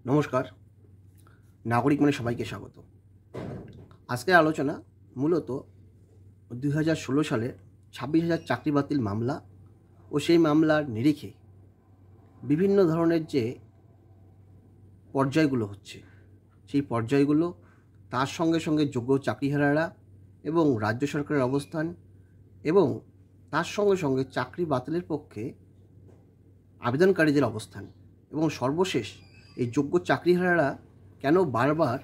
নমস্কার, নাগরিক মনে সবাইকে স্বাগত। আজকের আলোচনা মূলত 2016 সালের 26,000 চাকরি বাতিল মামলা ও সেই মামলার নিরিখে বিভিন্ন ধরনের যে পর্যায়গুলো হচ্ছে, সেই পর্যায়গুলো, তার সঙ্গে সঙ্গে যোগ্য চাকরিহারারা এবং রাজ্য সরকারের অবস্থান, এবং তার সঙ্গে সঙ্গে চাকরি বাতিলের পক্ষে আবেদনকারীদের অবস্থান, এবং সর্বশেষ এই যোগ্য চাকরিহারারা কেন বারবার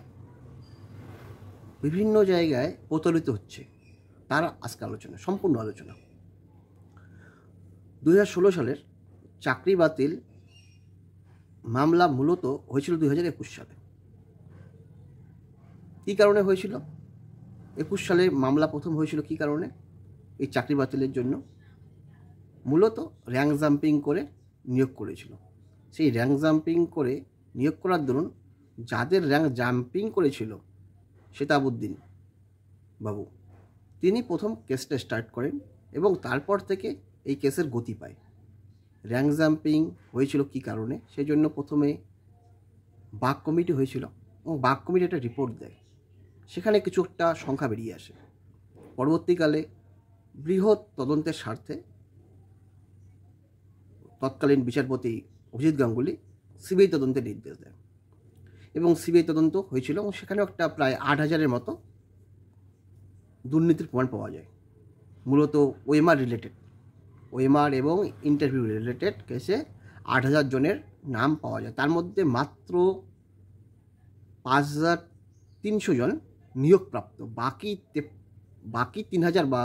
বিভিন্ন জায়গায় প্রতারিত হচ্ছে, তার আজকে আলোচনা, সম্পূর্ণ আলোচনা। 2016 সালের চাকরি বাতিল মামলা মূলত হয়েছিল 2021 সালে। কী কারণে হয়েছিল? 21 সালে মামলা প্রথম হয়েছিল কী কারণে? এই চাকরি বাতিলের জন্য মূলত র্যাঙ্ক জাম্পিং করে নিয়োগ করেছিল। সেই র্যাঙ্ক জাম্পিং করে নিয়োগ করার দরুন যাদের র্যাঙ্ক জাম্পিং করেছিল শেতাবুদ্দিন বাবু, তিনি প্রথম কেসটা স্টার্ট করেন এবং তারপর থেকে এই কেসের গতি পায়। র্যাঙ্ক জাম্পিং হয়েছিল কী কারণে, সেই জন্য প্রথমে বাক কমিটি হয়েছিল এবং বাক কমিটি একটা রিপোর্ট দেয়, সেখানে কিছু একটা সংখ্যা বেরিয়ে আসে। পরবর্তীকালে বৃহৎ তদন্তের স্বার্থে তৎকালীন বিচারপতি অভিজিৎ গাঙ্গুলি সিবিআই তদন্তের নির্দেশ দেয় এবং সিবিআই তদন্ত হয়েছিল এবং সেখানেও একটা প্রায় 8,000-এর মতো দুর্নীতির প্রমাণ পাওয়া যায়। মূলত ওএমআর রিলেটেড, ওএমআর এবং ইন্টারভিউ রিলেটেড কেসে 8,000 জনের নাম পাওয়া যায়। তার মধ্যে মাত্র 5,300 জন নিয়োগপ্রাপ্ত, বাকি 3,000 বা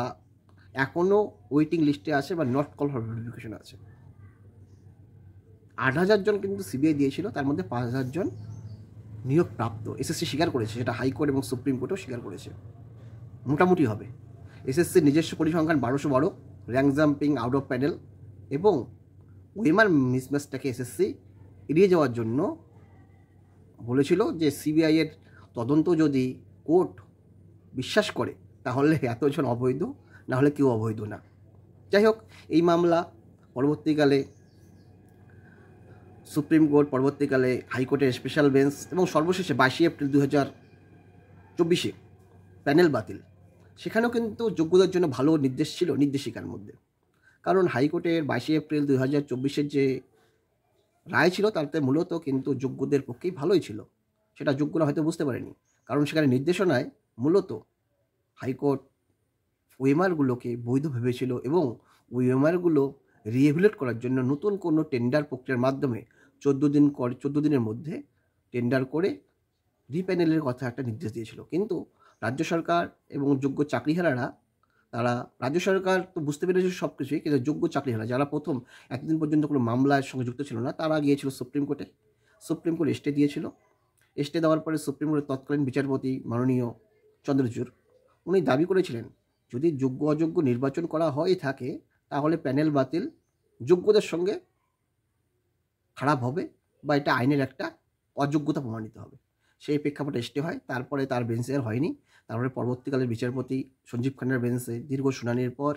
এখনও ওয়েটিং লিস্টে আছে বা নট কল ফর ভেরিফিকেশন আছে। 8,000 জন কিন্তু সিবিআই দিয়েছিল, তার মধ্যে 5,000 জন নিয়োগপ্রাপ্ত। এসএসসি স্বীকার করেছে, সেটা হাইকোর্ট এবং সুপ্রিম কোর্টও স্বীকার করেছে। মোটামুটি হবে এসএসসির নিজস্ব পরিসংখ্যান 1212, rank jumping, out of panel এবং ওএমআর মিসম্যাচটাকে এসএসসি এড়িয়ে যাওয়ার জন্য বলেছিল যে সিবিআইয়ের তদন্ত যদি কোর্ট বিশ্বাস করে তাহলে এতজন অবৈধ, না হলে কেউ অবৈধ না। যাই হোক, এই মামলা পরবর্তীকালে সুপ্রিম কোর্ট, পরবর্তীকালে হাইকোর্টের স্পেশাল বেঞ্চ এবং সর্বশেষে 22 এপ্রিল 2024 প্যানেল বাতিল। সেখানেও কিন্তু যোগ্যতার জন্য ভালো নির্দেশ ছিল নির্দেশিকার মধ্যে, কারণ হাইকোর্টের 22 এপ্রিল 2024 যে রায় ছিল তাতে মূলত কিন্তু যোগ্যদের পক্ষেই ভালোই ছিল। সেটা যোগ্যরা হয়তো বুঝতে পারেনি, কারণ সেখানে নির্দেশনায় মূলত হাইকোর্ট ওএমআরগুলোকে বৈধ ভেবেছিল এবং ওএমআরগুলো রিএভ্যালুয়েট করার জন্য নতুন কোনো টেন্ডার প্রক্রিয়ার মাধ্যমে 14 দিনের মধ্যে টেন্ডার করে রিপ্যানেলের কথা একটা নির্দেশ দিয়েছিল। কিন্তু রাজ্য সরকার এবং যোগ্য চাকরিহারারা, তারা, রাজ্য সরকার তো বুঝতে পেরেছে সব কিছুই, কিন্তু যোগ্য চাকরিহারা যারা প্রথম এতদিন পর্যন্ত কোনো মামলার সঙ্গে যুক্ত ছিল না, তারা গিয়েছিল সুপ্রিম কোর্টে। সুপ্রিম কোর্ট স্টে দিয়েছিল। স্টে দেওয়ার পরে সুপ্রিম কোর্টের তৎকালীন বিচারপতি মাননীয় চন্দ্রচূড়, উনি দাবি করেছিলেন যদি যোগ্য অযোগ্য নির্বাচন করা হয়ে থাকে তাহলে প্যানেল বাতিল যোগ্যদের সঙ্গে খারাপ হবে বা এটা আইনের একটা অযোগ্যতা প্রমাণিত হবে। সেই প্রেক্ষাপটে স্টে হয়, তারপরে তার বেঞ্চে আর হয়নি। তারপরে পরবর্তীকালের বিচারপতি সঞ্জীব খান্নার বেঞ্চে দীর্ঘ শুনানির পর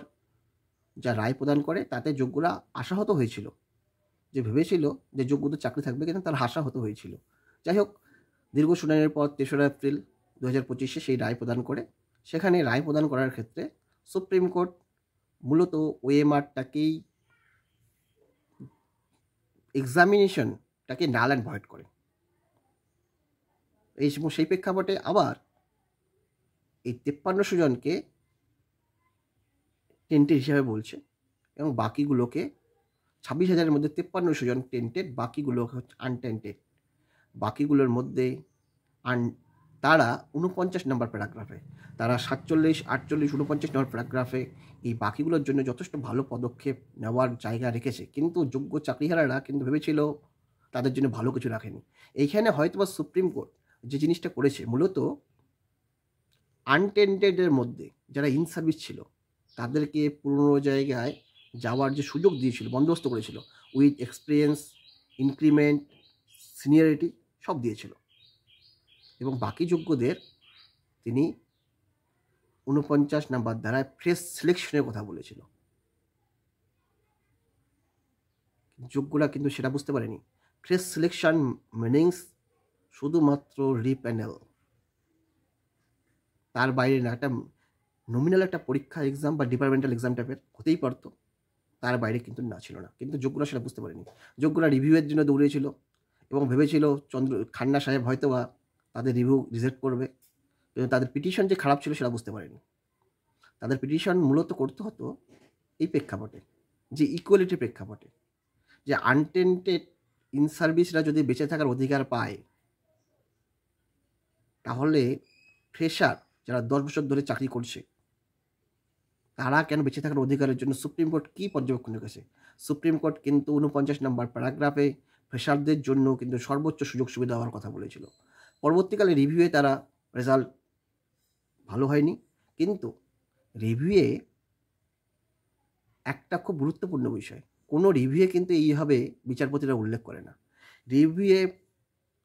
যা রায় প্রদান করে তাতে যোগ্যরা আশাহত হয়েছিল, যে ভেবেছিল যে যোগ্যদের চাকরি থাকবে, কিন্তু তার আশাহত হয়েছিল। যাই হোক, দীর্ঘ শুনানির পর 3রা এপ্রিল 2025 সেই রায় প্রদান করে। সেখানে রায় প্রদান করার ক্ষেত্রে সুপ্রিম কোর্ট মূলত ওএমআরটাকেই, এক্সামিনেশনটাকে নাল অ্যান্ড ভয়েড করে। সেই প্রেক্ষাপটে আবার এই 5300 জনকে টেন্টেড হিসাবে বলছে এবং বাকিগুলোকে 26,000-এর মধ্যে 5300 জন টেন্টেড, বাকিগুলো হচ্ছে আনটেন্টেড। বাকিগুলোর মধ্যে তারা 49 নম্বর প্যারাগ্রাফে, তারা 47, 48, 49 নম্বর প্যারাগ্রাফে এই বাকিগুলোর জন্য যথেষ্ট ভালো পদক্ষেপ নেওয়ার জায়গা রেখেছে, কিন্তু যোগ্য চাকরিহারারা কিন্তু ভেবেছিল তাদের জন্য ভালো কিছু রাখেনি। এইখানে হয়তোবা সুপ্রিম কোর্ট যে জিনিসটা করেছে, মূলত আনটেন্টেডের মধ্যে যারা ইন সার্ভিস ছিল তাদেরকে পুরনো জায়গায় যাওয়ার যে সুযোগ দিয়েছিল, বন্দোবস্ত করেছিল, উইথ এক্সপিরিয়েন্স, ইনক্রিমেন্ট, সিনিয়রিটি সব দিয়েছিল, এবং বাকি যোগ্যদের তিনি 49 নাম্বার ধারায় ফ্রেশ সিলেকশনের কথা বলেছিল। যোগ্যরা কিন্তু সেটা বুঝতে পারেনি। ফ্রেশ সিলেকশন মিনিংস শুধুমাত্র রিপ্যানেল, তার বাইরে না। একটা নমিনাল একটা পরীক্ষা এক্সাম বা ডিপার্টমেন্টাল এক্সাম টাইপের হতেই পারতো, তার বাইরে কিন্তু না ছিল না। কিন্তু যোগ্যরা সেটা বুঝতে পারেনি। যোগ্যরা রিভিউয়ের জন্য দৌড়িয়েছিল এবং ভেবেছিল খান্না সাহেব হয়তো বা তাদের রিভিউ রিজেক্ট করবে, কিন্তু তাদের পিটিশন যে খারাপ ছিল সেটা বুঝতে পারেনি। তাদের পিটিশন মূলত করতে হতো এই প্রেক্ষাপটে, যে ইকুয়ালিটির প্রেক্ষাপটে, যে আনটেন্টেড ইন সার্ভিসরা যদি বেঁচে থাকার অধিকার পায়, তাহলে ফ্রেশার যারা 10 বছর ধরে চাকরি করছে তারা কেন বেঁচে থাকার অধিকারের জন্য সুপ্রিম কোর্ট কী পর্যবেক্ষণ রেখেছে? সুপ্রিম কোর্ট কিন্তু 49 নম্বর প্যারাগ্রাফে ফ্রেশারদের জন্য কিন্তু সর্বোচ্চ সুযোগ সুবিধা হওয়ার কথা বলেছিল। পরবর্তীকালে রিভিউয়ে তারা রেজাল্ট ভালো হয়নি, কিন্তু রিভিউয়ে একটা খুব গুরুত্বপূর্ণ বিষয়, কোনো রিভিউয়ে কিন্তু এইভাবে বিচারপতিরা উল্লেখ করে না। রিভিউয়ে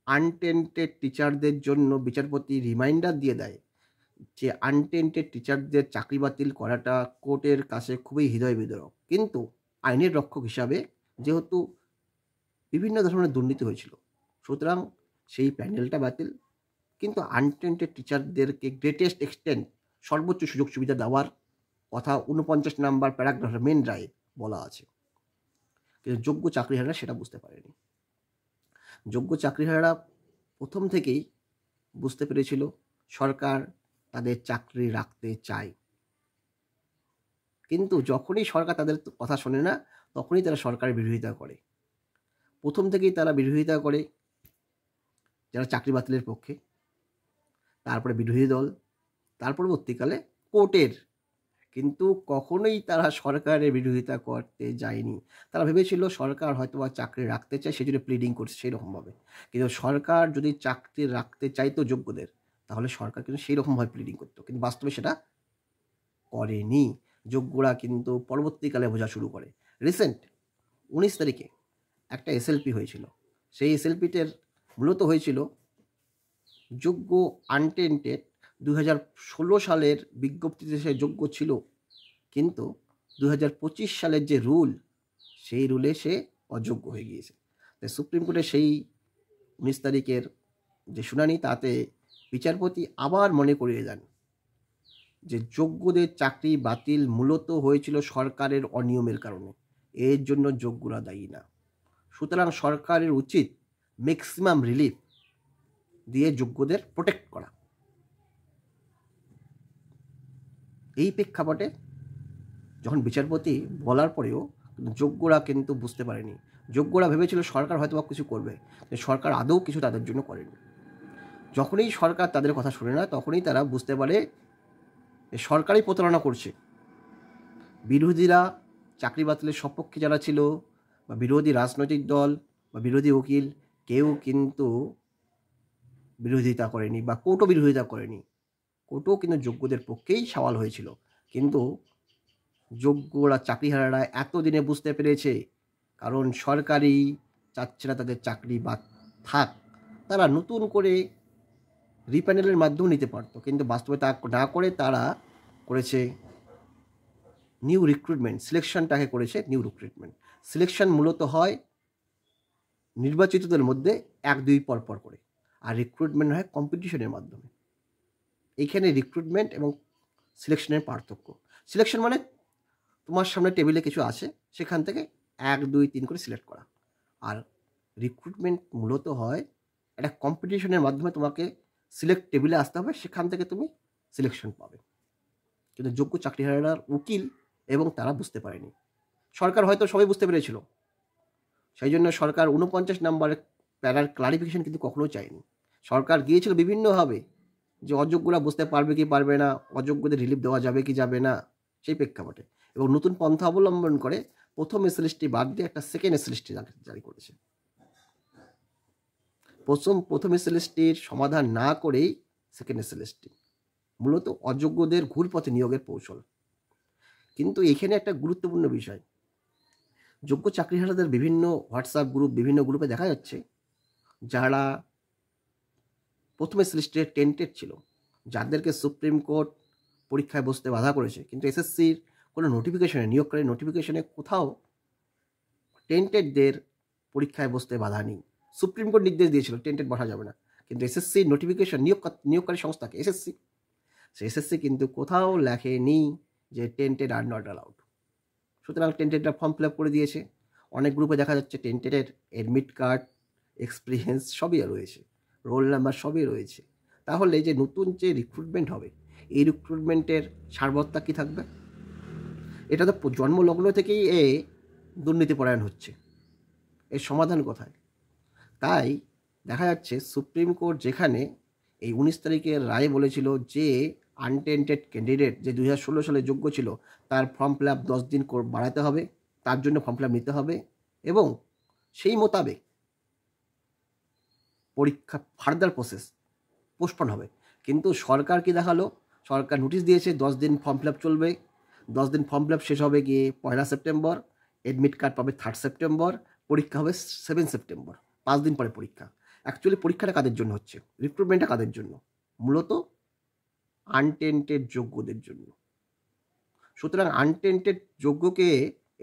আনটেন্টেড টিচারদের জন্য বিচারপতি রিমাইন্ডার দিয়ে দেয় যে আনটেন্টেড টিচারদের চাকরি বাতিল করাটা কোর্টের কাছে খুবই হৃদয় বিদারক, কিন্তু আইনের রক্ষক হিসাবে যেহেতু বিভিন্ন ধরনের দুর্নীতি হয়েছিল, সুতরাং সেই প্যানেলটা বাতিল, কিন্তু আনটেন্টেড টিচারদেরকে গ্রেটেস্ট এক্সটেন্ট সর্বোচ্চ সুযোগ সুবিধা দেওয়ার কথা 49 নম্বর প্যারাগ্রাফের মেন রায়ে বলা আছে। কিন্তু যোগ্য চাকরিহারারা সেটা বুঝতে পারেনি। যোগ্য চাকরিহারারা প্রথম থেকেই বুঝতে পেরেছিল সরকার তাদের চাকরি রাখতে চায়, কিন্তু যখনই সরকার তাদের কথা শোনে না তখনই তারা সরকারের বিরোধিতা করে। প্রথম থেকেই তারা বিরোধিতা করে যারা চাকরি বাতিলের পক্ষে, তারপরে বিরোধী দল, তার পরবর্তীকালে কোর্টের, কিন্তু কখনোই তারা সরকারের বিরোধিতা করতে যায়নি। তারা ভেবেছিল সরকার হয়তো বা চাকরি রাখতে চায়, সেই জন্য প্লিডিং করছে সেইরকমভাবে, কিন্তু সরকার যদি চাকরি রাখতে চাইতো যোগ্যদের, তাহলে সরকার কিন্তু সেই রকমভাবে প্লিডিং করতো, কিন্তু বাস্তবে সেটা করেনি। যোগ্যরা কিন্তু পরবর্তীকালে বোঝা শুরু করে। রিসেন্ট 19 তারিখে একটা এসএলপি হয়েছিল, সেই এসএলপিটার মূলত হয়েছিল যোগ্য আনটেন্টেড 2016 সালের বিজ্ঞপ্তিতে সে যোগ্য ছিল, কিন্তু 2025 সালের যে রুল, সেই রুলে সে অযোগ্য হয়ে গিয়েছে। তাই সুপ্রিম কোর্টে সেই 19 তারিখের যে শুনানি, তাতে বিচারপতি আবার মনে করিয়ে দেন যে যোগ্যদের চাকরি বাতিল মূলত হয়েছিল সরকারের অনিয়মের কারণে, এর জন্য যোগ্যরা দায়ী না। সুতরাং সরকারের উচিত ম্যাক্সিমাম রিলিফ দিয়ে যোগ্যদের প্রোটেক্ট করা। এই প্রেক্ষাপটে যখন বিচারপতি বলার পরেও যোগ্যরা কিন্তু বুঝতে পারেনি। যোগ্যরা ভেবেছিল সরকার হয়তো বা কিছু করবে, সরকার আদৌ কিছু তাদের জন্য করেনি। যখনই সরকার তাদের কথা শুনে না তখনই তারা বুঝতে পারে সরকারই প্রতারণা করছে। বিরোধীরা চাকরি বাতিলের সপক্ষে যারা ছিল, বা বিরোধী রাজনৈতিক দল বা বিরোধী উকিল, কেউ কিন্তু বিরোধিতা করেনি বা কোর্টও বিরোধিতা করেনি। কোর্টও কিন্তু যোগ্যদের পক্ষেই সওয়াল হয়েছিল, কিন্তু যোগ্যরা চাকরিহারারা এতদিনে বুঝতে পেরেছে কারণ সরকারই চাচ্ছে না তাদের চাকরি বা থাক, তারা নতুন করে রিপ্যানেলের মাধ্যমে নিতে পারতো, কিন্তু বাস্তবে তা না করে তারা করেছে নিউ রিক্রুটমেন্ট। সিলেকশনটাকে করেছে নিউ রিক্রুটমেন্ট। সিলেকশন মূলত হয় নির্বাচিতদের মধ্যে 1-2 পর করে, আর রিক্রুটমেন্ট হয় কম্পিটিশনের মাধ্যমে। এইখানে রিক্রুটমেন্ট এবং সিলেকশনের পার্থক্য। সিলেকশন মানে তোমার সামনে টেবিলে কিছু আছে, সেখান থেকে 1, 2, 3 করে সিলেক্ট করা, আর রিক্রুটমেন্ট মূলত হয় একটা কম্পিটিশনের মাধ্যমে তোমাকে সিলেক্ট টেবিলে আসতে হবে, সেখান থেকে তুমি সিলেকশন পাবে। কিন্তু যোগ্য চাকরিহারার উকিল এবং তারা বুঝতে পারেনি। সরকার হয়তো সবাই বুঝতে পেরেছিল, সেই জন্য সরকার 49 নম্বরের প্যারার ক্লারিফিকেশন কিন্তু কখনো চায়নি। সরকার গিয়েছিল বিভিন্নভাবে যে অযোগ্যরা বুঝতে পারবে কি পারবে না, অযোগ্যদের রিলিফ দেওয়া যাবে কি যাবে না, সেই প্রেক্ষাপটে, এবং নতুন পন্থা অবলম্বন করে প্রথম এসএলএসটি বাদ দিয়ে একটা সেকেন্ড এসএলএসটি জারি করেছে। প্রথম এসএলএসটির সমাধান না করেই সেকেন্ড এসএলএসটি, মূলত অযোগ্যদের ঘুরপথে নিয়োগের কৌশল। কিন্তু এখানে একটা গুরুত্বপূর্ণ বিষয়, যোগ্য চাকরিহারাদের বিভিন্ন হোয়াটসঅ্যাপ গ্রুপ, বিভিন্ন গ্রুপে দেখা যাচ্ছে যারা প্রথম এসএলএসটির টেন্টেড ছিল, যাদেরকে সুপ্রিম কোর্ট পরীক্ষায় বসতে বাধা করেছে, কিন্তু এসএসসির কোনো নোটিফিকেশনে, নিয়োগকারী নোটিফিকেশনে কোথাও টেন্টেডদের পরীক্ষায় বসতে বাধা নেই। সুপ্রিম কোর্ট নির্দেশ দিয়েছিল টেন্টেড বসা যাবে না, কিন্তু এসএসসি নোটিফিকেশন নিয়োগকারী সংস্থাকে এসএসসি, সে এসএসসি কিন্তু কোথাও লেখেনি যে টেন্টেড আর নট অ্যালাউড। সুতরাং টেন্টেডরা ফর্ম ফিল আপ করে দিয়েছে। অনেক গ্রুপে দেখা যাচ্ছে টেন্টেডের অ্যাডমিট কার্ড, এক্সপিরিয়েন্স সবই রয়েছে, রোল নাম্বার সবই রয়েছে। তাহলে যে নতুন যে রিক্রুটমেন্ট হবে, এই রিক্রুটমেন্টের সারবত্তা কী থাকবে? এটা তো জন্মলগ্ন থেকেই দুর্নীতিপরায়ণ হচ্ছে, এর সমাধান কোথায়? তাই দেখা যাচ্ছে সুপ্রিম কোর্ট যেখানে এই 19 তারিখের রায়ে বলেছিল যে আনটেন্টেড ক্যান্ডিডেট যে 2016 সালে যোগ্য ছিল তার ফর্ম ফিল আপ 10 দিন বাড়াতে হবে, তার জন্য ফর্ম ফিল আপ নিতে হবে এবং সেই মোতাবেক পরীক্ষা ফার্দার প্রসেস পোস্টপন হবে। কিন্তু সরকার কি দেখালো? সরকার নোটিশ দিয়েছে 10 দিন ফর্ম ফিল আপ চলবে, 10 দিন ফর্ম ফিল আপ শেষ হবে গিয়ে 1 সেপ্টেম্বর, অ্যাডমিট কার্ড পাবে 3 সেপ্টেম্বর, পরীক্ষা হবে 7 সেপ্টেম্বর, 5 দিন পরে পরীক্ষা। অ্যাকচুয়ালি পরীক্ষাটা কাদের জন্য হচ্ছে? রিক্রুটমেন্টটা কাদের জন্য? মূলত আনটেন্টেড যোগ্যদের জন্য। সুতরাং আনটেন্টেড যোগ্যকে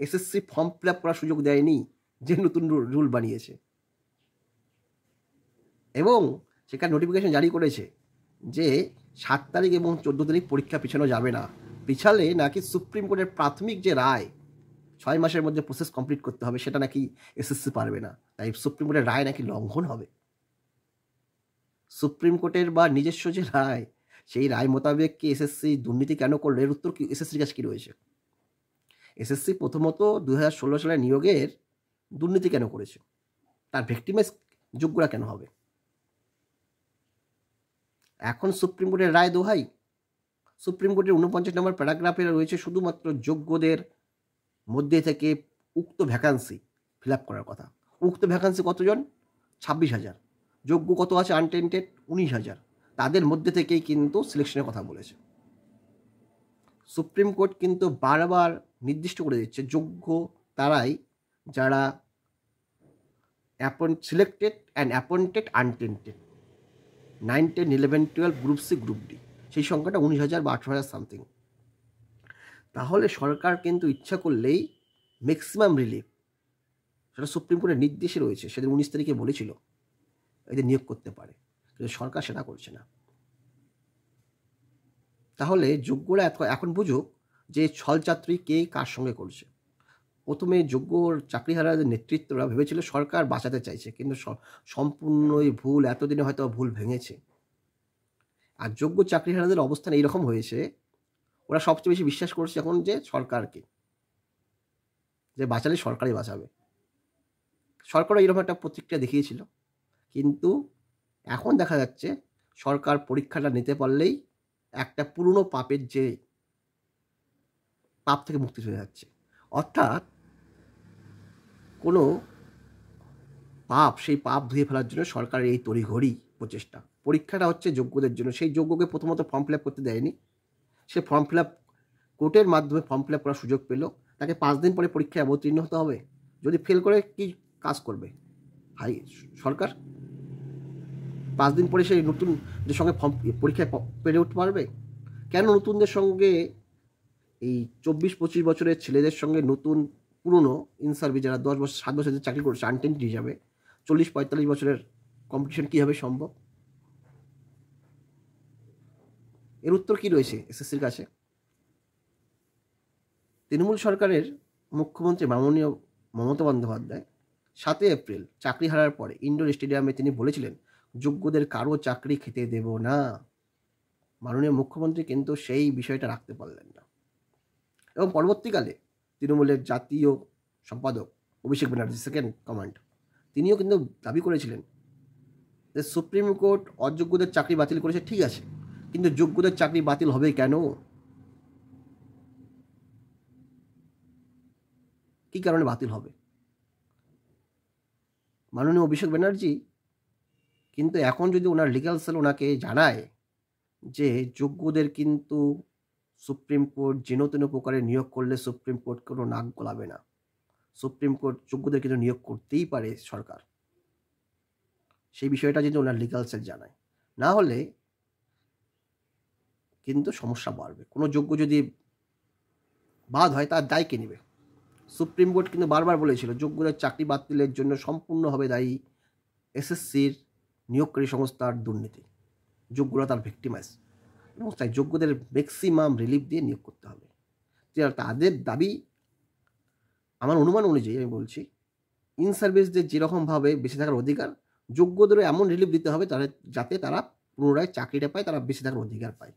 এসএসসি ফর্ম ফিল আপ করার সুযোগ দেয়নি, যে নতুন রুল বানিয়েছে, এবং সেখানে নোটিফিকেশন জারি করেছে যে 7 তারিখ এবং 14 তারিখ পরীক্ষা পিছানো যাবে না। পিছালে নাকি সুপ্রিম কোর্টের প্রাথমিক যে রায় 6 মাসের মধ্যে প্রসেস কমপ্লিট করতে হবে, সেটা নাকি এসএসসি পারবে না। তাই সুপ্রিম কোর্টের রায় নাকি লঙ্ঘন হবে। সুপ্রিম কোর্টের বা নিজস্ব যে রায়, সেই রায় মোতাবেক কি এসএসসি দুর্নীতি কেন করলো? এর উত্তর কি এসএসসির কাছে কী রয়েছে? এসএসসি প্রথমত 2016 সালের নিয়োগের দুর্নীতি কেন করেছে? তার ভিক্টিমাইজ যোগ্যরা কেন হবে? এখন সুপ্রিম কোর্টের রায় দোহাই। সুপ্রিম কোর্টের 49 নম্বর প্যারাগ্রাফে রয়েছে শুধুমাত্র যোগ্যদের মধ্যে থেকে উক্ত ভ্যাকান্সি ফিল আপ করার কথা। উক্ত ভ্যাকান্সি কতজন? 26,000। যোগ্য কত আছে আনটেন্টেড? 19,000। তাদের মধ্যে থেকেই কিন্তু সিলেকশনের কথা বলেছে। সুপ্রিম কোর্ট কিন্তু বারবার নির্দিষ্ট করে দিচ্ছে যোগ্য তারাই যারা selected and appointed untainted 9, 10, 11, 12 group C group D, সেই সংখ্যাটা 19,000 বা 18,000 সামথিং। তাহলে সরকার কিন্তু ইচ্ছা করলেই ম্যাক্সিমাম রিলিফ, সেটা সুপ্রিম কোর্টের নির্দেশে রয়েছে, সেদিন 19 তারিখে বলেছিল এদের নিয়োগ করতে পারে, কিন্তু সরকার সেটা করছে না। তাহলে যোগ্যরা এখন বুঝুক যে ছলচাতুরি কে কার সঙ্গে করছে। প্রথমে যোগ্য চাকরিহারাদের নেতৃত্বরা ভেবেছিল সরকার বাঁচাতে চাইছে, কিন্তু সম্পূর্ণই ভুল। এতদিনে হয়তো ভুল ভেঙেছে। আর যোগ্য চাকরিহারাদের অবস্থান এইরকম হয়েছে, ওরা সবচেয়ে বেশি বিশ্বাস করছে এখন যে সরকারকে, যে বাঁচালে সরকারই বাঁচাবে। সরকারও এইরকম একটা প্রতিক্রিয়া দেখিয়েছিল, কিন্তু এখন দেখা যাচ্ছে সরকার পরীক্ষাটা নিতে পারলেই একটা পুরনো পাপের যে পাপ থেকে মুক্তি হয়ে যাচ্ছে। অর্থাৎ কোনো পাপ, সেই পাপ ধুয়ে ফেলার জন্য সরকারের এই তড়িঘড়ি প্রচেষ্টা। পরীক্ষাটা হচ্ছে যোগ্যদের জন্য, সেই যোগ্যকে প্রথমত ফর্ম ফিল আপ করতে দেয়নি। সে ফর্ম ফিল আপ কোর্টের মাধ্যমে ফর্ম ফিল আপ করার সুযোগ পেল, তাকে 5 দিন পরে পরীক্ষায় অবতীর্ণ হতে হবে। যদি ফেল করে কি কাজ করবে সরকার? 5 দিন পরে সেই নতুনদের সঙ্গে পরীক্ষায় পেরে উঠতে পারবে? কেন নতুনদের সঙ্গে এই 24-25 বছরের ছেলেদের সঙ্গে নতুন পুরনো ইনসার্ভিস যারা 10 বছর 7 বছর চাকরি করছে আনটেন্টেড হিসাবে 40-45 বছরের কম্পিটিশন কীভাবে সম্ভব? এর উত্তর কী রয়েছে এসএসসির কাছে? তৃণমূল সরকারের মুখ্যমন্ত্রী মাননীয় মমতা বন্দ্যোপাধ্যায় 7 এপ্রিল চাকরি হারার পরে ইন্ডোর স্টেডিয়ামে তিনি বলেছিলেন যোগ্যদের কারো চাকরি খেতে দেব না। মাননীয় মুখ্যমন্ত্রী কিন্তু সেই বিষয়টা রাখতে পারলেন না, এবং পরবর্তীকালে তৃণমূলের জাতীয় সম্পাদক অভিষেক ব্যানার্জি সেকেন্ড কমান্ড, তিনিও কিন্তু দাবি করেছিলেন যে সুপ্রিম কোর্ট অযোগ্যদের চাকরি বাতিল করেছে, ঠিক আছে, কিন্তু যোগ্যদের চাকরি বাতিল হবে কেন? কী কারণে বাতিল হবে? মাননীয় অভিষেক ব্যানার্জি কিন্তু এখন যদি ওনার লিগ্যাল সেল ওনাকে জানায় যে যোগ্যদের কিন্তু সুপ্রিম কোর্ট যেন তেন প্রকারে নিয়োগ করলে সুপ্রিম কোর্ট কোনো নাক গলাবে না, সুপ্রিম কোর্ট যোগ্যদের কিন্তু নিয়োগ করতেই পারে সরকার, সেই বিষয়টা যদি ওনার লিগ্যাল সেল জানায়, না হলে কিন্তু সমস্যা বাড়বে। কোনো যোগ্য যদি বাদ হয় তার দায় কে নেবে? সুপ্রিম কোর্ট কিন্তু বারবার বলেছিল যোগ্যদের চাকরি বাতিলের জন্য সম্পূর্ণভাবে দায়ী এসএসসির নিয়োগকারী সংস্থার দুর্নীতি, যোগ্যরা তার ভিক্টিমাইজ, এবং তাই যোগ্যদের ম্যাক্সিমাম রিলিফ দিয়ে নিয়োগ করতে হবে। তাদের দাবি, আমার অনুমান অনুযায়ী আমি বলছি, ইন সার্ভিসদের যেরকমভাবে বেঁচে থাকার অধিকার, যোগ্যদেরও এমন রিলিফ দিতে হবে যাতে তারা পুনরায় চাকরিটা পায়, তারা বেঁচে থাকার অধিকার পায়।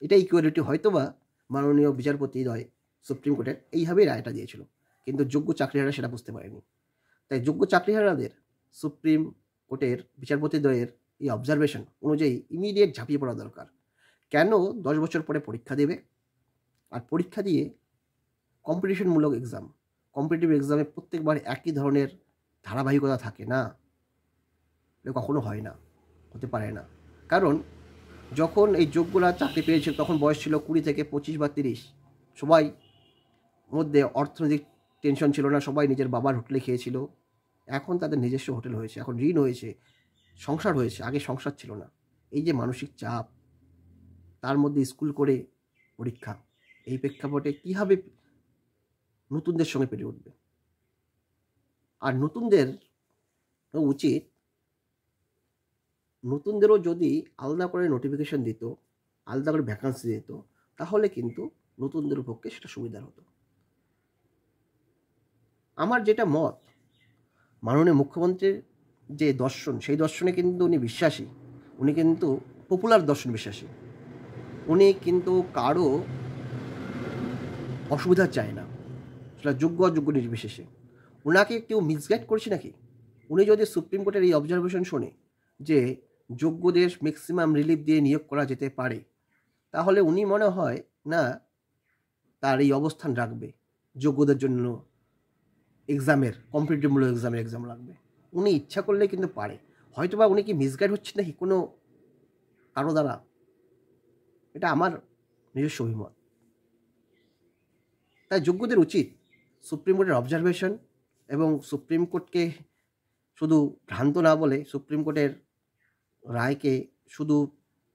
এটা ইকুয়ালিটি হয়তোবা মাননীয় বিচারপতি দ্বয় সুপ্রিম কোর্টের এইভাবেই রায়টা দিয়েছিল, কিন্তু যোগ্য চাকরিহারা সেটা বুঝতে পারেনি। তাই যোগ্য চাকরিহারাদের সুপ্রিম কোর্টের বিচারপতি দ্বয়ের এই অবজারভেশন অনুযায়ী ইমিডিয়েট ঝাঁপিয়ে পড়া দরকার। কেন 10 বছর পরে পরীক্ষা দেবে, আর পরীক্ষা দিয়ে কম্পিটিশনমূলক এক্সাম, কম্পিটিটিভ এক্সামে প্রত্যেকবার একই ধরনের ধারাবাহিকতা থাকে না, এটা কখনো হয় না, হতে পারে না। কারণ যখন এই যোগ্যরা চাকরি পেয়েছিল তখন বয়স ছিল 20 থেকে 25 বা 30, সবাই মধ্যে অর্থনৈতিক টেনশন ছিল না, সবাই নিজের বাবার হোটেলে খেয়েছিল। এখন তাদের নিজস্ব হোটেল হয়েছে, এখন ঋণ হয়েছে, সংসার হয়েছে, আগে সংসার ছিল না। এই যে মানসিক চাপ, তার মধ্যে স্কুল করে পরীক্ষা, এই প্রেক্ষাপটে কীভাবে নতুনদের সঙ্গে পেরে উঠবে? আর নতুনদের উচিত, নতুনদেরও যদি আলাদা করে নোটিফিকেশন দিত, আলাদা করে ভ্যাকান্সি দিত, তাহলে কিন্তু নতুনদের পক্ষে সেটা সুবিধার হতো। আমার যেটা মত, মাননীয় মুখ্যমন্ত্রীর যে দর্শন, সেই দর্শনে কিন্তু উনি বিশ্বাসী, উনি কিন্তু পপুলার দর্শন বিশ্বাসী, উনি কিন্তু কারো অসুবিধা চায় না, সেটা যোগ্য অযোগ্য নির্বিশেষে। ওনাকে কেউ মিসগাইড করছে নাকি? উনি যদি সুপ্রিম কোর্টের এই অবজারভেশন শোনে যে যোগ্যদের ম্যাক্সিমাম রিলিফ দিয়ে নিয়োগ করা যেতে পারে, তাহলে উনি মনে হয় না তার এই অবস্থান রাখবে, যোগ্যদের জন্য এক্সামের, কম্পিটিটিভমূলক এক্সাম রাখবে। উনি ইচ্ছা করলে কিন্তু পারে। হয়তোবা উনি কি মিসগাইড হচ্ছে নাকি কোনো কারো দ্বারা, এটা আমার নিজস্ব অভিমত। তাই যোগ্যদের উচিত সুপ্রিম কোর্টের অবজারভেশন এবং সুপ্রিম কোর্টকে শুধু ভ্রান্ত না বলে, সুপ্রিম কোর্টের রায়কে শুধু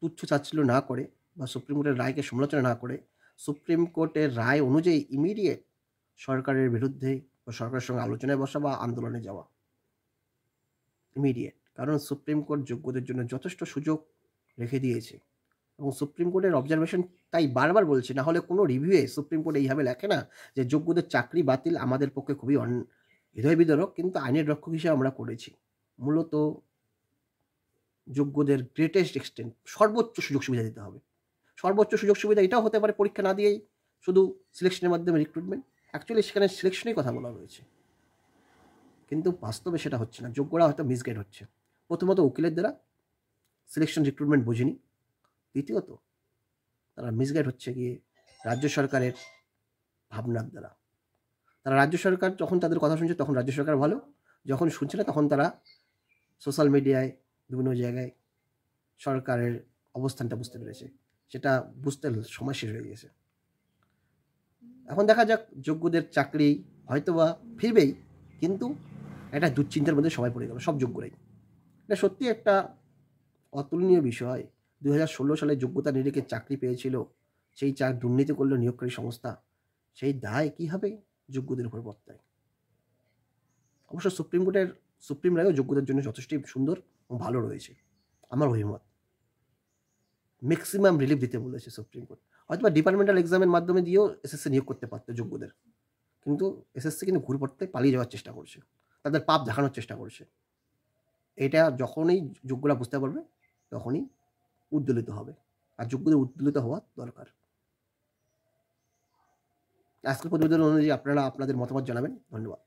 তুচ্ছ তাচ্ছিল্য না করে বা সুপ্রিম কোর্টের রায়কে সমালোচনা না করে, সুপ্রিম কোর্টের রায় অনুযায়ী ইমিডিয়েট সরকারের বিরুদ্ধে বা সরকারের সঙ্গে আলোচনায় বসা বা আন্দোলনে যাওয়া ইমিডিয়েট। কারণ সুপ্রিম কোর্ট যোগ্যদের জন্য যথেষ্ট সুযোগ রেখে দিয়েছে, এবং সুপ্রিম কোর্টের অবজারভেশন তাই বারবার বলছে, না হলে কোনো রিভিউয়ে সুপ্রিম কোর্ট এইভাবে লেখে না যে যোগ্যদের চাকরি বাতিল আমাদের পক্ষে খুবই হৃদয় বিদারক, কিন্তু আইনের রক্ষক হিসেবে আমরা করেছি। মূলত যোগ্যদের গ্রেটেস্ট এক্সটেন্ট সর্বোচ্চ সুযোগ সুবিধা দিতে হবে। সর্বোচ্চ সুযোগ সুবিধা এটাও হতে পারে পরীক্ষা না দিয়েই শুধু সিলেকশনের মাধ্যমে রিক্রুটমেন্ট। অ্যাকচুয়ালি সেখানে সিলেকশনেই কথা বলা হয়েছে, কিন্তু বাস্তবে সেটা হচ্ছে না। যোগ্যরা হয়তো মিসগাইড হচ্ছে। প্রথমত উকিলের দ্বারা সিলেকশন রিক্রুটমেন্ট বোঝেনি, দ্বিতীয়ত তারা মিসগাইড হচ্ছে গিয়ে রাজ্য সরকারের ভাবনার দ্বারা। তারা রাজ্য সরকার যখন তাদের কথা শুনছে তখন রাজ্য সরকার ভালো, যখন শুনছে না তখন তারা সোশ্যাল মিডিয়ায় বিভিন্ন জায়গায় সরকারের অবস্থানটা বুঝতে পেরেছে, সেটা বুঝতে সময় শেষ হয়ে গেছে। এখন দেখা যাক, যোগ্যদের চাকরি হয়তোবা ফিরবেই, কিন্তু একটা দুশ্চিন্তার মধ্যে সবাই পড়ে গেল, সব যোগ্যরাই। এটা সত্যি একটা অতুলনীয় বিষয়। 2016 সালে যোগ্যতা নিরিখে চাকরি পেয়েছিল, সেই দুর্নীতি করলো নিয়োগকারী সংস্থা, সেই দায় কীভাবে যোগ্যদের উপর বর্তায়? অবশ্য সুপ্রিম রায়ও যোগ্যদের জন্য যথেষ্টই সুন্দর এবং ভালো রয়েছে, আমার অভিমত। ম্যাক্সিমাম রিলিফ দিতে বলেছে সুপ্রিম কোর্ট। হয়তো বা ডিপার্টমেন্টাল এক্সামের মাধ্যমে দিয়েও এসএসসি নিয়োগ করতে পারতো যোগ্যদের, কিন্তু এসএসসি কিন্তু ঘুরে পড়তে পালিয়ে যাওয়ার চেষ্টা করছে, তাদের পাপ দেখানোর চেষ্টা করছে। এটা যখনই যোগ্যরা বুঝতে পারবে তখনই উদ্দোলিত হবে, আর যোগ্যদের উদ্দোলিত হওয়া দরকার। আজকের প্রতিবেদন অনুযায়ী আপনারা আপনাদের মতামত জানাবেন। ধন্যবাদ।